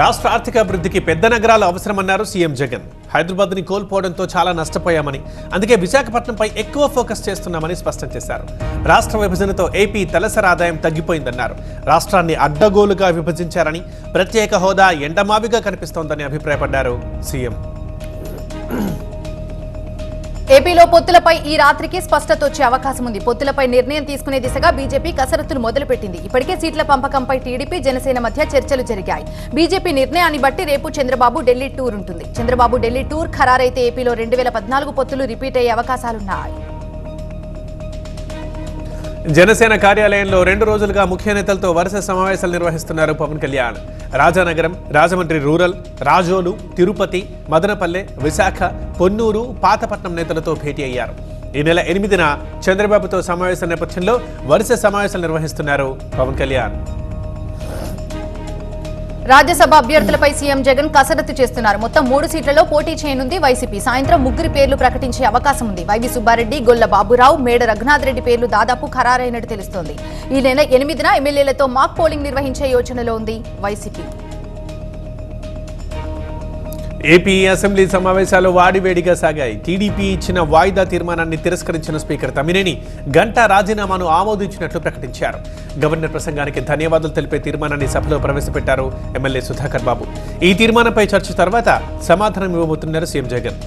రాష్ట్ర ఆర్థిక అభివృద్ధికి పెద్ద నగరాలు అవసరమన్నారు సీఎం జగన్. హైదరాబాద్ని కోల్పోవడంతో చాలా నష్టపోయామని, అందుకే విశాఖపట్నంపై ఎక్కువ ఫోకస్ చేస్తున్నామని స్పష్టం చేశారు. రాష్ట్ర విభజనతో ఏపీ తలసరి ఆదాయం తగ్గిపోయిందన్నారు. రాష్ట్రాన్ని అడ్డగోలుగా విభజించారని, ప్రత్యేక హోదా ఎండమావిగా కనిపిస్తోందని అభిప్రాయపడ్డారు సీఎం. ఏపీలో పొత్తులపై ఈ రాత్రికి స్పష్టత వచ్చే అవకాశం ఉంది. పొత్తులపై నిర్ణయం తీసుకునే దిశగా బీజేపీ కసరత్తులు మొదలుపెట్టింది. ఇప్పటికే సీట్ల పంపకంపై టీడీపీ, జనసేన మధ్య చర్చలు జరిగాయి. బీజేపీ నిర్ణయాన్ని బట్టి రేపు చంద్రబాబు ఢిల్లీ టూర్ ఉంటుంది. చంద్రబాబు ఢిల్లీ టూర్ ఖరారైతే ఏపీలో 2014 పొత్తులు రిపీట్ అయ్యే అవకాశాలున్నాయి. జనసేన కార్యాలయంలో 2 రోజులుగా ముఖ్య నేతలతో వరుస సమావేశాలు నిర్వహిస్తున్నారు పవన్ కళ్యాణ్. రాజానగరం, రాజమండ్రి రూరల్, రాజోలు, తిరుపతి, మదనపల్లె, విశాఖ, పొన్నూరు, పాతపట్నం నేతలతో భేటీ అయ్యారు. ఈ నెల 8న చంద్రబాబుతో సమావేశం నేపథ్యంలో వరుస సమావేశాలు నిర్వహిస్తున్నారు పవన్ కళ్యాణ్. రాజ్యసభ అభ్యర్థులపై సీఎం జగన్ కసరత్తు చేస్తున్నారు. మొత్తం 3 సీట్లలో పోటీ చేయనుంది వైసీపీ. సాయంత్రం 3 పేర్లు ప్రకటించే అవకాశం ఉంది. వైవి సుబ్బారెడ్డి, గొల్ల బాబురావు, మేడ రఘునాథ్ రెడ్డి పేర్లు దాదాపు ఖరారైనట్టు తెలుస్తోంది. ఈ నెల 8న ఎమ్మెల్యేలతో మాక్ పోలింగ్ నిర్వహించే యోచనలో ఉంది వైసీపీ. ఏపీ అసెంబ్లీ సమావేశాలు వాడివేడిగా సాగాయి. టీడీపీ ఇచ్చిన వాయిదా తీర్మానాన్ని తిరస్కరించిన స్పీకర్ తమ్మినేని గంటా రాజీనామాను ఆమోదించినట్లు ప్రకటించారు. గవర్నర్ ప్రసంగానికి ధన్యవాదాలు తెలిపే తీర్మానాన్ని సభలో ప్రవేశపెట్టారు ఎమ్మెల్యే సుధాకర్ బాబు. ఈ తీర్మానంపై చర్చ తర్వాత సమాధానం ఇవ్వబోతున్నారు సీఎం జగన్.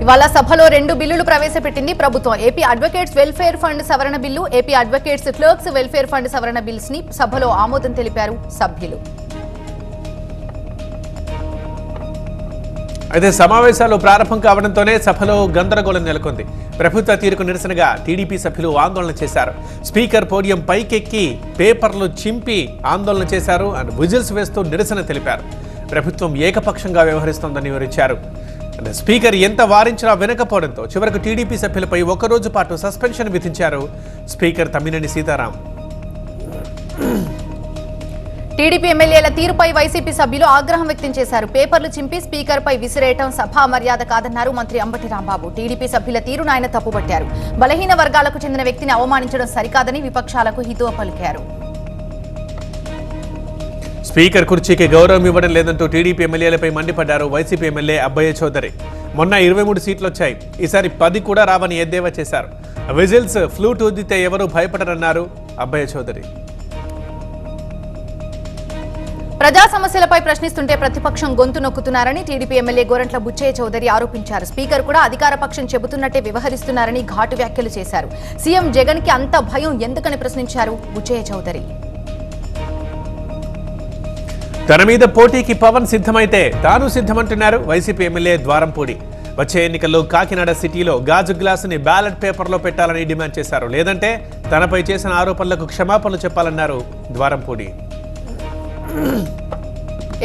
ఇవాళ సభలో 2 బిల్లులు ప్రవేశపెట్టింది ప్రభుత్వం. ఏపీ అడ్వకేట్స్ వెల్ఫేర్ ఫండ్ సవరణ bill, AP advocates clerks welfare fund సవరణ బిల్స్ ని సభలో ఆమోదం తెలిపారు సభ్యులు. అయితే సమావేశాలు ప్రారంభం కావడంతోనే సభలో గందరగోళం నెలకొంది. ప్రభుత్వ తీరుకు నిరసనగా టీడీపీ సభ్యులు ఆందోళన చేశారు. స్పీకర్ పోడియం పైకెక్కి పేపర్లు చింపి ఆందోళన చేశారు. అండ్ విజిల్స్ వేస్తూ నిరసన తెలిపారు. ప్రభుత్వం ఏకపక్షంగా వ్యవహరిస్తోందని వివరించారు. స్పీకర్ ఎంత వారించినా వినకపోవడంతో చివరకు టీడీపీ సభ్యులపై 1 రోజు పాటు సస్పెన్షన్ విధించారు స్పీకర్ తమ్మినేని సీతారాం. టీడీపీ ఎమ్మెల్యేల తీరుపై వైసీపీ సభ్యులు ఆగ్రహం వ్యక్తం చేశారు. పేపర్లు చింపి స్పీకర్ పై విసిరేయటం సభా మర్యాద కాదన్నారు మంత్రి అంబటి రాంబాబు. టీడీపీ సభ్యుల తీరును ఆయన తప్పుపట్టారు. బలహీన వర్గాలకు చెందిన వ్యక్తిని అవమానించడం సరికాదని విపక్షాలకు హితవు పలికారు. స్పీకర్ కుర్చీకి గౌరవం ఇవ్వడం లేదంటూ టీడీపీ ఎమ్మెల్యేలపై మండిపడ్డారు వైసీపీ ఎమ్మెల్యే అబ్బయ్య చౌదరి. మొన్న 23 సీట్లు వచ్చాయి, ఈసారి 10 కూడా రావని ఎద్దేవా చేశారు. విజిల్స్ ఫ్లూట్ ఊదితే ఎవరూ భయపడరన్నారు అబ్బయ్య చౌదరి. ప్రజా సమస్యలపై ప్రశ్నిస్తుంటే ప్రతిపక్షం గొంతు నొక్కుతున్నారని టీడీపీ ఎమ్మెల్యే గోరంట్ల బుచ్చయ్య చౌదరి ఆరోపించారు. స్పీకర్ కూడా అధికార పక్షం చెబుతున్నట్టే వ్యవహరిస్తున్నారని ఘాటు వ్యాఖ్యలు చేశారు. సీఎం జగన్ కి అంత భయం ఎందుకని ప్రశ్నించారు బుచ్చయ్య చౌదరి. తన మీద పోటీకి పవన్ సిద్ధమైతే తాను సిద్ధమంటున్నారు వైసీపీ ఎమ్మెల్యే ద్వారంపూడి. వచ్చే ఎన్నికల్లో కాకినాడ సిటీలో గాజు గ్లాసుని బ్యాలెట్ పేపర్లో పెట్టాలని డిమాండ్ చేశారు. లేదంటే తనపై చేసిన ఆరోపణలకు క్షమాపణలు చెప్పాలన్నారు ద్వారంపూడి.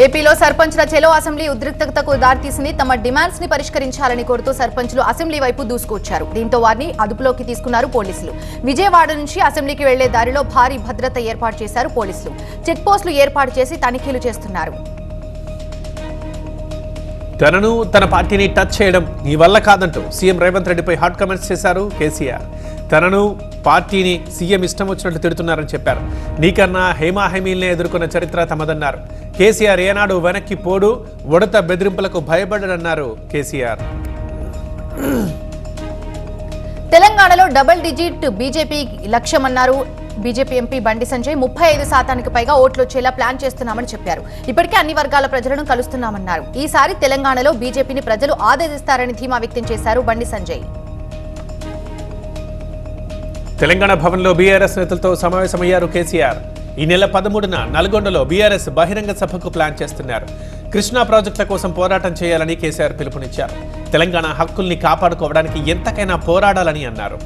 ఏపీలో సర్పంచ్ల చెలో అసెంబ్లీ ఉద్రిక్తతకు దారితీసింది. తమ డిమాండ్స్ ని పరిష్కరించాలని కోరుతూ సర్పంచ్లు అసెంబ్లీ వైపు దూసుకొచ్చారు. దీంతో వారిని అదుపులోకి తీసుకున్నారు పోలీసులు. విజయవాడ నుంచి అసెంబ్లీకి వెళ్లే దారిలో భారీ భద్రత ఏర్పాటు చేశారు పోలీసులు. చెక్ పోస్టులు ఏర్పాటు చేసి తనిఖీలు చేస్తున్నారు. తనను తన పార్టీని టచ్ చేయడం నీ వల్ల కాదంటూ సీఎం రేవంత్ రెడ్డిపై హాట్ కామెంట్స్ చేశారు కేసీఆర్. తనను పార్టీని సీఎం ఇష్టం వచ్చినట్లు తిడుతున్నారని చెప్పారు. నీకన్నా హేమాహేమీల్నే ఎదుర్కొన్న చరిత్ర తమదన్నారు. కేసీఆర్ ఏనాడు వెనక్కి పోడు, ఉడత బెదిరింపులకు భయపడడన్నారు కేసీఆర్. తెలంగాణలో డబుల్ డిజిట్ బీజేపీ లక్ష్యమన్నారు బీజేపీ ఎంపీ బండి సంజయ్. 35% పైగా ఓట్లు వచ్చేలా ప్లాన్ చేస్తున్నామని చెప్పారు. ఇప్పటికే అన్ని వర్గాల ప్రజలను కలుస్తున్నామన్నారు. ఈసారి తెలంగాణలో బీజేపీని ప్రజలు ఆదరిస్తారని ధీమా వ్యక్తం చేశారు బండి సంజయ్. తెలంగాణ భవన్లో బీఆర్ఎస్ నేతలతో సమావేశమయ్యారు కేసీఆర్. ఈ నెల 13న నల్గొండలో బీఆర్ఎస్ బహిరంగ సభకు ప్లాన్ చేస్తున్నారు. కృష్ణా ప్రాజెక్టుల కోసం పోరాటం చేయాలని కేసీఆర్ పిలుపునిచ్చారు. తెలంగాణ హక్కుల్ని కాపాడుకోవడానికి ఎంతకైనా పోరాడాలని అన్నారు.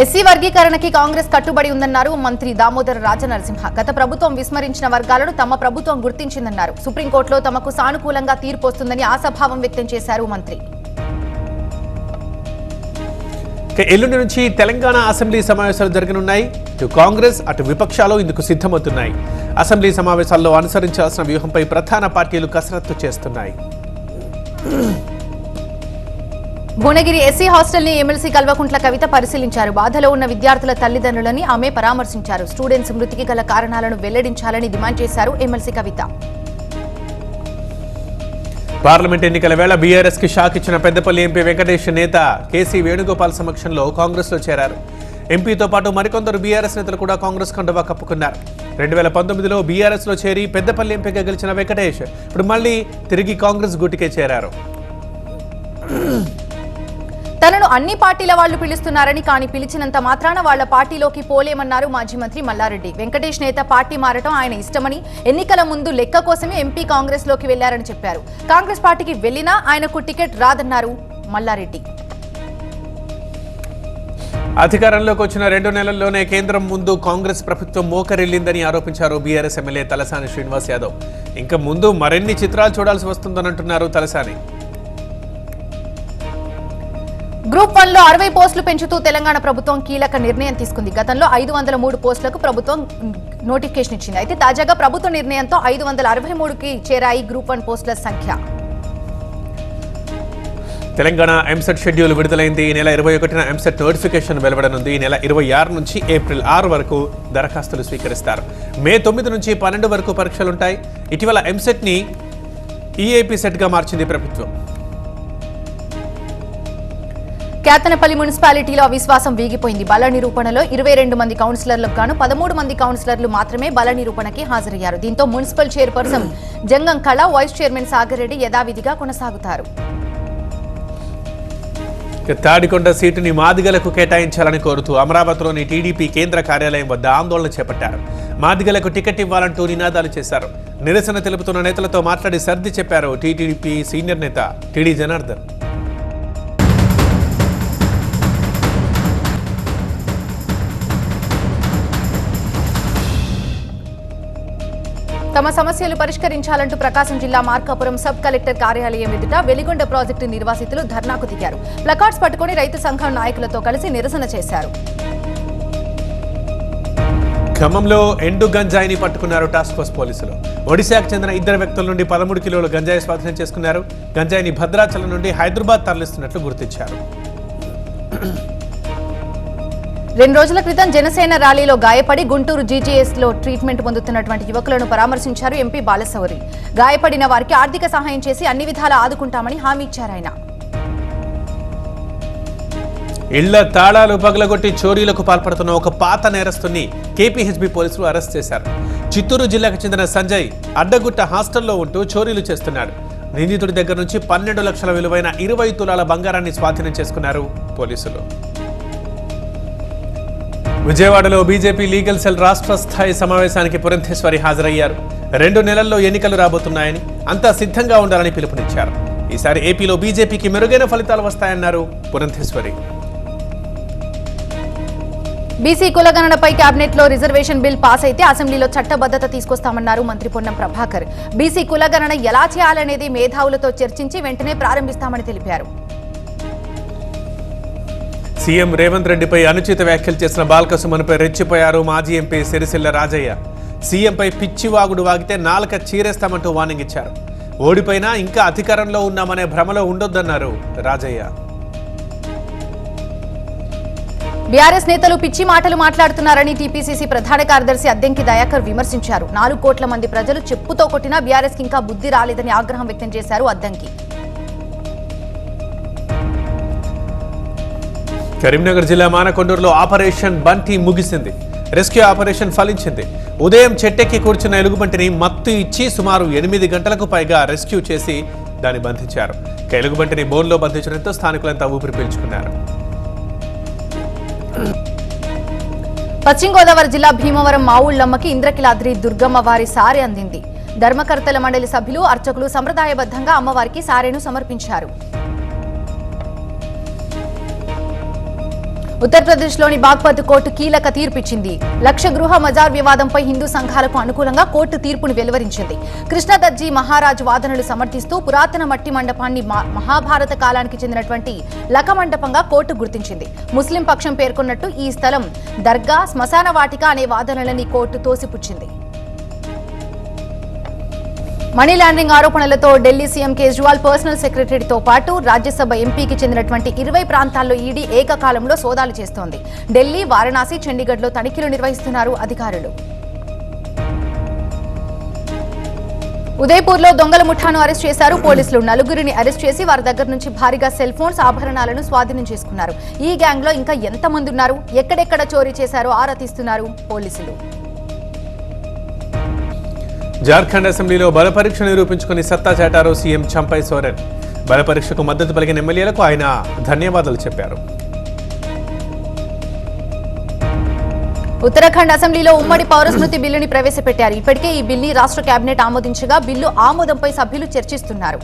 ఎస్సీ వర్గీకరణకి కాంగ్రెస్ కట్టుబడి ఉందన్నారు మంత్రి దామోదర రాజనరసింహ. గత ప్రభుత్వం విస్మరించిన వర్గాలను తమ ప్రభుత్వం గుర్తించిందన్నారు. సుప్రీంకోర్టులో తమకు సానుకూలంగా తీర్పు వస్తుందని ఆశాభావం వ్యక్తం చేశారు మంత్రి. ఎల్లుండి నుంచి తెలంగాణ అసెంబ్లీ సమావేశాలు జరగనున్నాయి. ఇటు కాంగ్రెస్ అటు విపక్షాలు ఇందుకు సిద్ధమవుతున్నాయి. అసెంబ్లీ సమావేశాల్లో అనుసరించాల్సిన వ్యూహంపై ప్రధాన పార్టీలు కసరత్తు చేస్తున్నాయి. భువనగిరి ఎస్సీ హాస్టల్ని ఎమ్మెల్సీ కల్వకుంట్ల కవిత పరిశీలించారు. బాధలో ఉన్న విద్యార్థుల తల్లిదండ్రులని ఆమె పరామర్శించారు. స్టూడెంట్స్ మృతికి గల కారణాలను వెల్లడించాలని డిమాండ్ చేశారు ఎమ్మెల్సీ కవిత. పార్లమెంట్ ఎన్నికల వేళ బీఆర్ఎస్ కి షాక్ ఇచ్చిన పెద్దపల్లి ఎంపీ వెంకటేష్ నేత కేసీ వేణుగోపాల్ సమక్షంలో కాంగ్రెస్ లో చేరారు. ఎంపీతో పాటు మరికొందరు బీఆర్ఎస్ నేతలు కూడా కాంగ్రెస్ కండువా కప్పుకున్నారు. 2019లో బీఆర్ఎస్ లో చేరి పెద్దపల్లి ఎంపీగా గెలిచిన వెంకటేష్ ఇప్పుడు మళ్లీ తిరిగి కాంగ్రెస్ గూటికే చేరారు. తనను అన్ని పార్టీల వాళ్లు పిలుస్తున్నారని, కానీ పిలిచినంత మాత్రాన వాళ్ల పార్టీలోకి పోలేమన్నారు మాజీ మంత్రి మల్లారెడ్డి. వెంకటేష్ నేత పార్టీ మారటం ఆయన ఇష్టమని, ఎన్నికల ముందు లెక్క కోసమే ఎంపీ కాంగ్రెస్ లోకి వెళ్లారని చెప్పారు. కాంగ్రెస్ పార్టీకి వెళ్లినా ఆయనకు టికెట్ రాదన్నారు మల్లారెడ్డి. అధికారంలోకి వచ్చిన 2 నెలల్లోనే కేంద్రం ముందు కాంగ్రెస్ ప్రభుత్వం మోకరిల్లిందని ఆరోపించారు బీఆర్ఎస్ ఎమ్మెల్యే తలసాని శ్రీనివాస్ యాదవ్. ఇంకా ముందు మరిన్ని చిత్రాలు చూడాల్సి వస్తుందనంటున్నారు తలసాని. గ్రూప్ 1లో 60 పోస్టులు పెంచుతూ తెలంగాణ ప్రభుత్వం కీలక నిర్ణయం తీసుకుంది. గతంలో 503 పోస్టులకు ప్రభుత్వం నోటిఫికేషన్ ఇచ్చింది. అయితే తాజాగా ప్రభుత్వ నిర్ణయంతో 563కి చేరాయి గ్రూప్ 1 పోస్టుల సంఖ్య. తెలంగాణ ఎంసెట్ షెడ్యూల్ విడుదలైంది. ఈ నెల 21న ఎంసెట్ నోటిఫికేషన్ వెలువడనుంది. ఈ నెల 26 నుంచి ఏప్రిల్ 6 వరకు దరఖాస్తులు స్వీకరిస్తారు. మే 9 నుంచి 12 వరకు పరీక్షలుంటాయి. ఇటీవల ఎంసెట్ ని ఈఏపీ సెట్ గా మార్చింది ప్రభుత్వం. కేతనపల్లి మున్సిపాలిటీలో అవిశ్వాసం వీగిపోయింది. బల నిరూపణలో 22 మంది కౌన్సిలర్లకు గాను 13 మంది కౌన్సిలర్లు మాత్రమే బల నిరూపణకి హాజరయ్యారు. దీంతో మున్సిపల్ చైర్పర్సన్ జంగం కళ, వైస్ చైర్మన్ సాగర్ రెడ్డి యథావిధిగా కొనసాగుతారు. తాడికొండ సీటుని మాదిగలకు కేటాయించాలని కోరుతూ అమరావతిలోని టీడీపీ కేంద్ర కార్యాలయం వద్ద ఆందోళన చేపట్టారు. మాదిగలకు టికెట్ ఇవ్వాలంటూ నినాదాలు చేశారు. నిరసన తెలుపుతున్న నేతలతో మాట్లాడి సర్ది చెప్పారు టీడీపీ సీనియర్ నేత టీడీ జనార్దన్. తమ సమస్యలు పరిష్కరించాలంటూ ప్రకాశం జిల్లా మార్కాపురం సబ్ కలెక్టర్ కార్యాలయం ఎదుట వెలిగొండ ప్రాజెక్టు నిర్వాసితులు ధర్నాకు దిగారు. ప్లకార్డ్స్ పట్టుకుని రైతు సంఘం నాయకులతో కలిసి నిరసన చేశారు. ఖమ్మంలో ఎండు గంజాయిని పట్టుకున్నారు టాస్క్ ఫోర్స్ పోలీసులు. ఒడిశాకు చెందిన 2 వ్యక్తుల నుండి 13 కిలోల గంజాయి స్వాధీనం చేసుకున్నారు. గంజాయిని భద్రాచలం నుండి హైదరాబాద్ తరలిస్తున్నట్లు గుర్తించారు. 2 రోజుల క్రితం జనసేన ర్యాలీలో గాయపడి గుంటూరు జీజీఎస్ లో ట్రీట్మెంట్ పొందుతున్నటువంటి యువకులను పరామర్శించారు ఎంపీ బాలశౌరి. గాయపడిన వారికి ఆర్థిక సహాయం చేసి అన్ని విధాలా ఆదుకుంటామని హామీ ఇచ్చారు ఆయన. ఇళ్ల తాళాలు పగలగొట్టి చోరీలకు పాల్పడుతున్న ఒక పాత నేరస్తుని కేపీహెచ్బీ పోలీసులు అరెస్ట్ చేశారు. చిత్తూరు జిల్లాకు చెందిన సంజయ్ అడ్డగుట్ట హాస్టల్లో ఉంటూ చోరీలు చేస్తున్నాడు. నిందితుడి దగ్గర నుంచి 12 లక్షల విలువైన 20 తులాల బంగారాన్ని స్వాధీనం చేసుకున్నారు పోలీసులు. విజయవాడలో బీజేపీ లీగల్ సెల్ రాష్ట్ర స్థాయి సమావేశానికి పురంధేశ్వరి హాజరయ్యారు. 2 నెలల్లో ఎన్నికలు రాబోతున్నాయని, అంతా సిద్ధంగా ఉండాలని పిలుపునిచ్చారు. ఈసారి ఏపీలో బీజేపీకి మెరుగైన ఫలితాలు వస్తాయన్నారు పురంధేశ్వరి. బీసీ కులగణనపై కేబినెట్ లో రిజర్వేషన్ బిల్ పాస్ అయితే అసెంబ్లీలో చట్టబద్ధత తీసుకొస్తామన్నారు మంత్రి పొన్నం ప్రభాకర్. బీసీ కులగణన ఎలా చేయాలనేది మేధావులతో చర్చించి వెంటనే ప్రారంభిస్తామని తెలిపారు. సీఎం రేవంత్ రెడ్డిపై అనుచిత వ్యాఖ్యలు చేసిన బాల్క సుమన్పై రెచ్చిపోయారు మాజీ ఎంపీ సిరిసిల్ల రాజయ్య. సీఎంపై పిచ్చివాగుడు వాగితే నాలుక చీరేస్తామంటూ వార్నింగ్ ఇచ్చారు. ఓడిపోయినా ఇంకా అధికారంలో ఉన్నామనే భ్రమలో ఉండొద్దన్నారు రాజయ్య. బీఆర్ఎస్ నేతలు పిచ్చి మాటలు మాట్లాడుతున్నారని టీపీసీసీ ప్రధాన కార్యదర్శి అద్దంకి దయాకర్ విమర్శించారు. 4 కోట్ల మంది ప్రజలు చెప్పుతో కొట్టినా బీఆర్ఎస్ కి ఇంకా బుద్ధి రాలేదని ఆగ్రహం వ్యక్తం చేశారు అద్దంకి. కరీంనగర్ జిల్లా మానకొండూరులో ఆపరేషన్ బంటి ముగిసింది. రెస్క్యూ ఆపరేషన్ ఫలించింది. ఉదయం చెట్టెక్కి కూర్చున్న ఎలుగుబంటిని మత్తు ఇచ్చి సుమారు 8 గంటలకు పైగా రెస్క్యూ చేసి దాన్ని బంధించారు. ఎలుగుబంటిని బోన్లో బంధించడంతో స్థానికులంతా ఊపిరి పీల్చుకున్నారు. పశ్చిమ గోదావరి జిల్లా భీమవరం మావుళ్లమ్మకి ఇంద్రకిలాద్రి దుర్గమ్మ వారి సారె అందింది. ధర్మకర్తల మండలి సభ్యులు, అర్చకులు సంప్రదాయబద్ధంగా అమ్మవారికి సారెను సమర్పించారు. ఉత్తరప్రదేశ్లోని బాగ్పత్ కోర్టు కీలక తీర్పిచ్చింది. లక్ష గృహ మజార్ వివాదంపై హిందూ సంఘాలకు అనుకూలంగా కోర్టు తీర్పును వెలువరించింది. కృష్ణదర్జీ మహారాజ్ వాదనలు సమర్థిస్తూ పురాతన మట్టి మండపాన్ని మహాభారత కాలానికి చెందినటువంటి లక మండపంగా కోర్టు గుర్తించింది. ముస్లిం పక్షం పేర్కొన్నట్టు ఈ స్థలం దర్గా, శ్మశాన వాటిక అనే వాదనలని కోర్టు తోసిపుచ్చింది. మనీ లాండరింగ్ ఆరోపణలతో ఢిల్లీ సీఎం కేజ్రీవాల్ పర్సనల్ సెక్రటరీతో పాటు రాజ్యసభ ఎంపీకి చెందినటువంటి 20 ప్రాంతాల్లో ఈడీ ఏకకాలంలో సోదాలు చేస్తోంది. ఢిల్లీ, వారణాసి, చండీగఢ్లో తనిఖీలు నిర్వహిస్తున్నారు అధికారులు. ఉదయపూర్లో దొంగల ముఠాను అరెస్ట్ చేశారు పోలీసులు. 4గురిని అరెస్ట్ చేసి వారి దగ్గర నుంచి భారీగా సెల్ ఫోన్స్, ఆభరణాలను స్వాధీనం చేసుకున్నారు. ఈ గ్యాంగ్ లో ఇంకా ఎంతమంది ఉన్నారు, ఎక్కడెక్కడ చోరీ చేశారో ఆరా తీస్తున్నారు పోలీసులు. జార్ఖండ్ అసెంబ్లీలో బలపరీక్ష నిరూపించుకుని సత్తా చాటారు సీఎం చంపై సోరెన్. బలపరీక్షకు మద్దతు పలికిన ఎమ్మెల్యేలకు ఆయన ధన్యవాదాలు చెప్పారు. ఉత్తరాఖండ్ అసెంబ్లీలో ఉమ్మడి పౌరస్మృతి బిల్లుని ప్రవేశపెట్టారు. ఇప్పటికే ఈ బిల్లుని రాష్ట్ర కేబినెట్ ఆమోదించగా బిల్లు ఆమోదంపై సభ్యులు చర్చిస్తున్నారు.